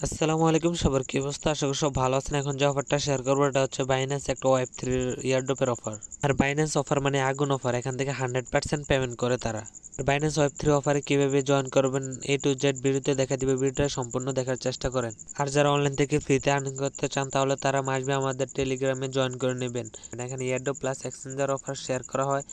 আসসালামু আলাইকুম, সবার কি অবস্থা? আশা করি সব ভালো আছেন। এখন যে অফারটা শেয়ার করবো এটা হচ্ছে বাইন্যান্স একটা ওয়েব 3 ইয়ারড্রপের অফার। আর বাইন্যান্স অফার মানে আগুন অফার, এখান থেকে 100% পেমেন্ট করে তারা। আর বাইন্যান্স ওয়েব 3 অফারে কিভাবে জয়েন করবেন এ টু জেড ভিডিওতে দেখা দিবে, ভিডিওটা সম্পূর্ণ দেখার চেষ্টা করেন। আর যারা অনলাইন থেকে ফ্রিতে আর্নিং করতে চান তাহলে তারা মাসবে আমাদের টেলিগ্রামে জয়েন করে নেবেন। এখানে airdrop plus exchanger offer share করা হয়,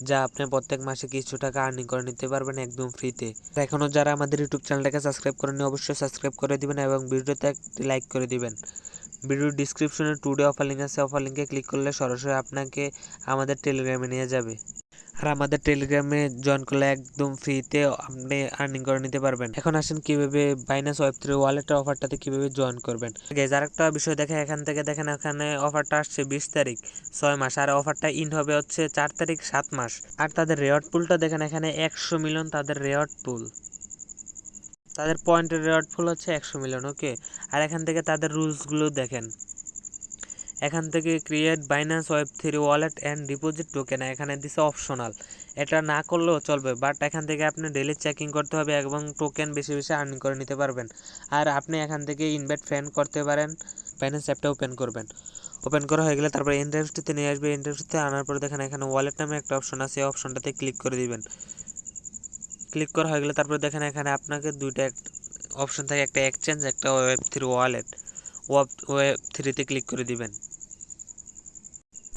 যা আপনি প্রত্যেক মাসে কিছু টাকা আর্নিং করে নিতে পারবেন একদম ফ্রিতে। এখনও যারা আমাদের ইউটিউব চ্যানেলটাকে সাবস্ক্রাইব করেননি অবশ্যই সাবস্ক্রাইব করে দিবেন এবং ভিডিওতে একটি লাইক করে দিবেন। ভিডিওর ডিসক্রিপশনে টুডে অফার লিঙ্ক আছে, অফার লিঙ্কে ক্লিক করলে সরাসরি আপনাকে আমাদের টেলিগ্রামে নিয়ে যাবে। আর আমাদের টেলিগ্রামে জয়েন করলে একদম ফ্রিতে আপনি আর্নিং করে নিতে পারবেন। এখন আসেন কিভাবে বাইন্যান্স ওয়েব 3 ওয়ালেটের অফারটাতে কিভাবে জয়েন করবেন। আর একটা বিষয় দেখে এখান থেকে দেখেন, এখানে অফারটা আসছে 20 তারিখ 6 মাস, আর অফারটা ইন হবে হচ্ছে 4 তারিখ 7 মাস। আর তাদের রেওয়ার্ড পুলটা দেখেন, এখানে 100 মিলিয়ন তাদের রেওয়ার্ড পুল, তাদের পয়েন্টের রেওয়ার্ড পুল হচ্ছে 100 মিলিয়ন। ওকে, আর এখান থেকে তাদের রুলসগুলো দেখেন। এখান থেকে create Binance web 3 wallet and deposit token এখানে দিছে অপশনাল, এটা না করলেও চলবে, বাট এখান থেকে আপনি ডেলি চেকিং করতে হবে এবং টোকেন বেশি বেশি আর্নিং করে নিতে পারবেন। আর আপনি এখান থেকে ইনভাইট ফ্রেন্ড করতে পারেন। বাইন্যান্স অ্যাপটা ওপেন করবেন, ওপেন করা হয়ে গেলে তারপর ইন্টারেস্টতে নিয়ে আসবে। ইন্টারেস্টতে আনার পর দেখেন এখানে ওয়ালেট নামে একটা অপশন আছে, এই অপশনটাতে ক্লিক করে দিবেন। ক্লিক করা হয়ে গেলে তারপর দেখেন এখানে আপনাকে দুইটা অপশন থাকে, একটা এক্সচেঞ্জ, একটা ওয়েব 3 ওয়ালেট। ওয়েব 3তে ক্লিক করে দিবেন।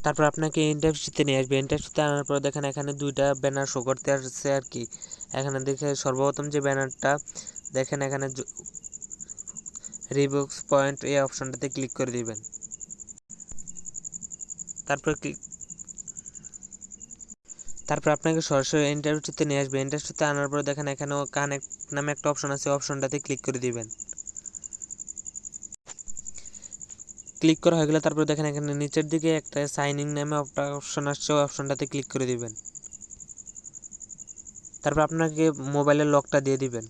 তারপর আপনাকে ইন্টারভিউতে নিয়ে আসবে। ইন্টারভিউতে আনার পর দেখেন এখানে দুইটা ব্যানার শো করতে আসছে আর কি। এখানে দেখে সর্বপ্রথম যে ব্যানারটা দেখেন, এখানে রিবুকস পয়েন্ট এই অপশনটাতে ক্লিক করে দিবেন। তারপর আপনাকে সরাসরি ইন্টারভিউতে নিয়ে আসবে। ইন্টারভিউতে আনার পর দেখেন এখানেও কানেক্ট নামে একটা অপশন আছে, অপশনটাতে ক্লিক করে দিবেন। ক্লিক করা হয়ে গেলে তারপর দেখেন এখানে নিচের দিকে একটা সাইন ইন নামে একটা অপশন আসছে, ওই অপশনটাতে ক্লিক করে দিবেন। তারপর আপনাকে মোবাইলের লকটা দিয়ে দিবেন।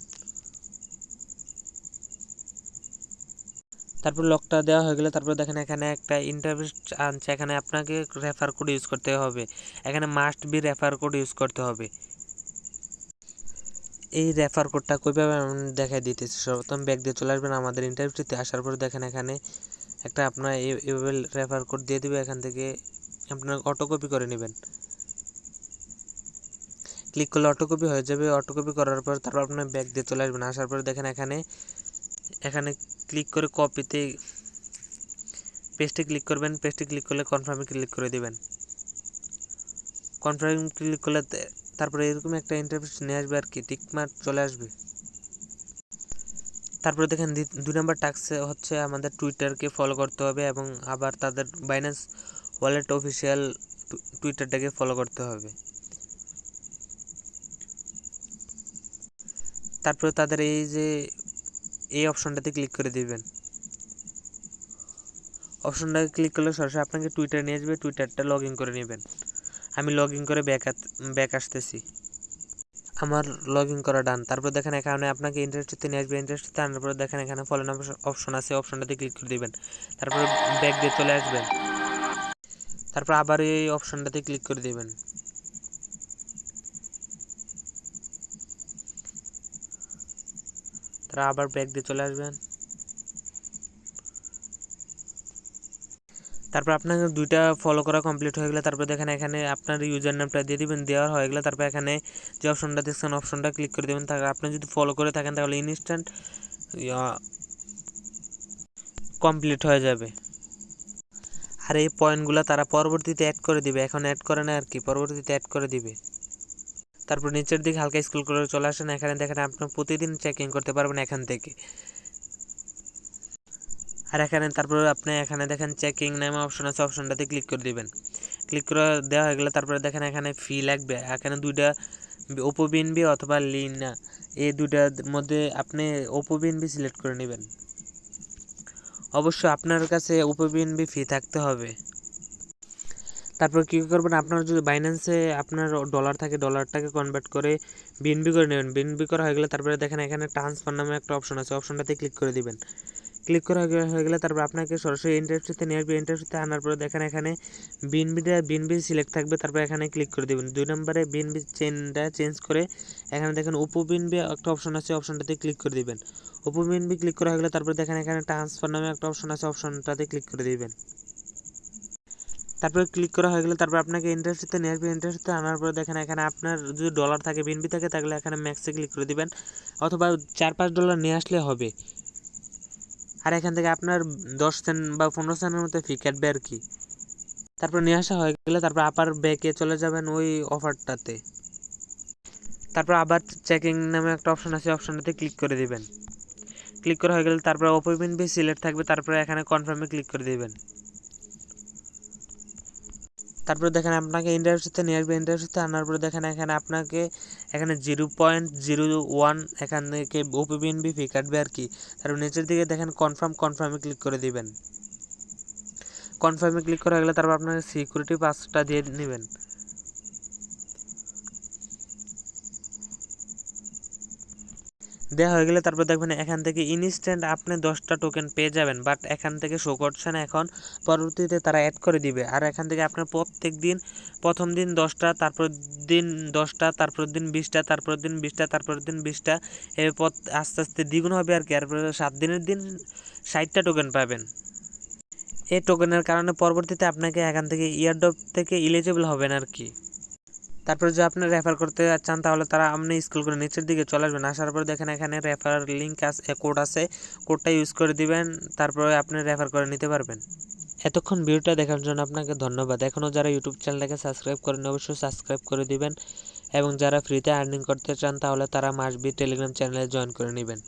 তারপর লকটা দেওয়া হয়ে গেলে তারপর দেখেন এখানে একটা ইন্টারভিউ আনছে, এখানে আপনাকে রেফার কোড ইউজ করতে হবে। এখানে must be refer code use করতে হবে। এই রেফার কোডটা কীভাবে আমি দেখাই দিতেছি। সর্বপ্রথম ব্যাক দিয়ে চলে আসবেন আমাদের ইন্টারভিউতে। আসার পর দেখেন এখানে একটা আপনার এইভাবে রেফার কোড দিয়ে দিবে, এখান থেকে আপনার অটো কপি করে নেবেন। ক্লিক করলে অটো কপি হয়ে যাবে। অটো কপি করার পর তারপর আপনার ব্যাক দিয়ে চলে আসবেন। আসার পর দেখেন এখানে এখানে ক্লিক করে কপিতে পেস্টে ক্লিক করবেন। পেস্টে ক্লিক করলে কনফার্মে ক্লিক করে দিবেন। কনফার্ম ক্লিক করলে তারপরে এরকম একটা ইন্টারফেস নিয়ে আসবে আর কি, টিকমার্ক চলে আসবে। তারপরে দেখেন 2 নম্বর টাস্ক হচ্ছে আমাদের টুইটারকে ফলো করতে হবে এবং আবার তাদের বাইন্যান্স ওয়ালেট অফিসিয়াল টুইটারটাকে ফলো করতে হবে। তারপরে তাদের এই অপশনটাতে ক্লিক করে দিবেন। অপশনটাকে ক্লিক করলে সরাসরি আপনাকে টুইটার নিয়ে আসবে, টুইটারটা লগ ইন করে নেবেন। আমি লগ ইন করে ব্যাক আসতেছি। আমার লগ ইন করা ডান। তারপর দেখেন এখানে আপনাকে ইন্টারেস্টতে নিয়ে আসবে। ইন্টারেস্টতে আনার পর দেখেন এখানে ফলো নাম্বার অপশন আছে, অপশনটাতে ক্লিক করে দিবেন। তারপর ব্যাক দিয়ে চলে আসবেন। তারপর আবার এই অপশনটাতে ক্লিক করে দিবেন। তারপর আবার ব্যাক দিয়ে চলে আসবেন। তারপর আপনাকে দুইটা ফলো করা কমপ্লিট হয়ে গেলে তারপর দেখেন এখানে আপনার ইউজার নামটা দিয়ে দিবেন। দেওয়ার হয়ে গেলে তারপর এখানে যে অপশনটা দেখছেন অপশনটা ক্লিক করে দেবেন। তারপর আপনি যদি ফলো করে থাকেন তাহলে ইনস্ট্যান্ট কমপ্লিট হয়ে যাবে। আর এই পয়েন্টগুলো তারা পরবর্তীতে অ্যাড করে দিবে, এখন অ্যাড করে না আর কি, পরবর্তীতে অ্যাড করে দিবে। তারপর নিচের দিকে হালকা স্ক্রল করে চলে আসেন। এখানে দেখেন আপনি প্রতিদিন চেকিং করতে পারবেন এখান থেকে। আর এখানে তারপর আপনি এখানে দেখেন চেকিং নামে অপশন আছে, অপশনটাতে ক্লিক করে দিবেন। ক্লিক করে দেওয়া হয়ে গেলে তারপরে দেখেন এখানে ফি লাগবে। এখানে দুইটা ওপো বিএনবি অথবা লিনা, এই দুইটার মধ্যে আপনি ওপো বিএনবি সিলেক্ট করে নেবেন। অবশ্যই আপনার কাছে ওপো বিএনবি ফি থাকতে হবে। তারপর কী করবেন, আপনার যদি বাইন্যান্সে আপনার ডলার থাকে ডলারটাকে কনভার্ট করে বিএনবি করে নেবেন। বিএনবি করা হয়ে গেলে তারপরে দেখেন এখানে ট্রান্সফার নামে একটা অপশন আছে, অপশনটাতে ক্লিক করে দিবেন। ক্লিক করা হয়ে গেলে তারপর আপনাকে সরাসরি ইন্টারেস্টে নিয়ে আসবে। ইন্টারেস্টে আনার পরে দেখেন এখানে বিএনবি সিলেক্ট থাকবে, তারপর এখানে ক্লিক করে দেবেন। 2 নম্বরে বিএনবি চেনটা চেঞ্জ করে এখানে দেখেন উপবিএনবি একটা অপশন আছে, অপশনটাতে ক্লিক করে দিবেন। উপবিএনবি ক্লিক করা হয়ে গেলে তারপর দেখেন এখানে ট্রান্সফার নামে একটা অপশন আছে, অপশনটাতে ক্লিক করে দিবেন। তারপরে ক্লিক করা হয়ে গেলে তারপর আপনাকে ইন্টারেস্টে নিয়ে আসবে। ইন্টারেস্টে আনার পরে দেখেন এখানে আপনার যদি ডলার থাকে, বিএনবি থাকে, তাহলে এখানে ম্যাক্সে ক্লিক করে দিবেন, অথবা $4-5 নিয়ে আসলে হবে। আর এখান থেকে আপনার 10 সেন্ট বা 15 সেন্টের মতো ফি কাটবে আর কি। তারপর নিয়ে আসা হয়ে গেলে তারপর আবার ব্যাকে চলে যাবেন ওই অফারটাতে। তারপর আবার চেকিং নামে একটা অপশন আছে, অপশনটাতে ক্লিক করে দিবেন। ক্লিক করা হয়ে গেলে তারপর বিএনবি সিলেক্ট থাকবে, তারপরে এখানে কনফার্মে ক্লিক করে দিবেন। তারপরে দেখেন আপনাকে ইন্টারেস্টে নিয়ে আসবে। ইন্টারেস্টে আনার পরে দেখেন এখানে আপনাকে এখানে 0.01 এখান থেকে বিএনবি ফি কাটবে আর কি। তারপর নিচের দিকে দেখেন কনফার্মে ক্লিক করে দিবেন। কনফার্মে ক্লিক করা গেলে তারপর আপনাকে সিকিউরিটি পাসটা দিয়ে নেবেন। দেওয়া হয়ে গেলে তারপর দেখবেন এখান থেকে ইনস্ট্যান্ট আপনি 10টা টোকেন পেয়ে যাবেন, বাট এখান থেকে শো করছে না এখন, পরবর্তীতে তারা অ্যাড করে দিবে। আর এখান থেকে আপনার প্রত্যেক দিন প্রথম দিন 10টা, তারপর দিন 10টা, তারপর দিন 20টা, তারপর দিন 20টা, তারপর দিন 20টা, এরপর আস্তে আস্তে দ্বিগুণ হবে আর কি। আর 7 দিনের দিন 60টা টোকেন পাবেন। এই টোকেনের কারণে পরবর্তীতে আপনাকে এখান থেকে ইয়ারড্রপ থেকে এলিজিবল হবেন আর কি। তারপরে যদি আপনি রেফার করতে চান তাহলে তারা আপনি স্ক্রল করে নিচের দিকে চলে আসবেন। আসার পর দেখেন এখানে রেফার লিঙ্ক আছে, কোড আছে, কোডটা ইউজ করে দিবেন, তারপরে আপনি রেফার করে নিতে পারবেন। এতক্ষণ ভিডিওটা দেখার জন্য আপনাকে ধন্যবাদ। এখনও যারা ইউটিউব চ্যানেলটাকে সাবস্ক্রাইব করেন অবশ্যই সাবস্ক্রাইব করে দিবেন, এবং যারা ফ্রিতে আর্নিং করতে চান তাহলে তারা মাসবি টেলিগ্রাম চ্যানেলে জয়েন করে নেবেন।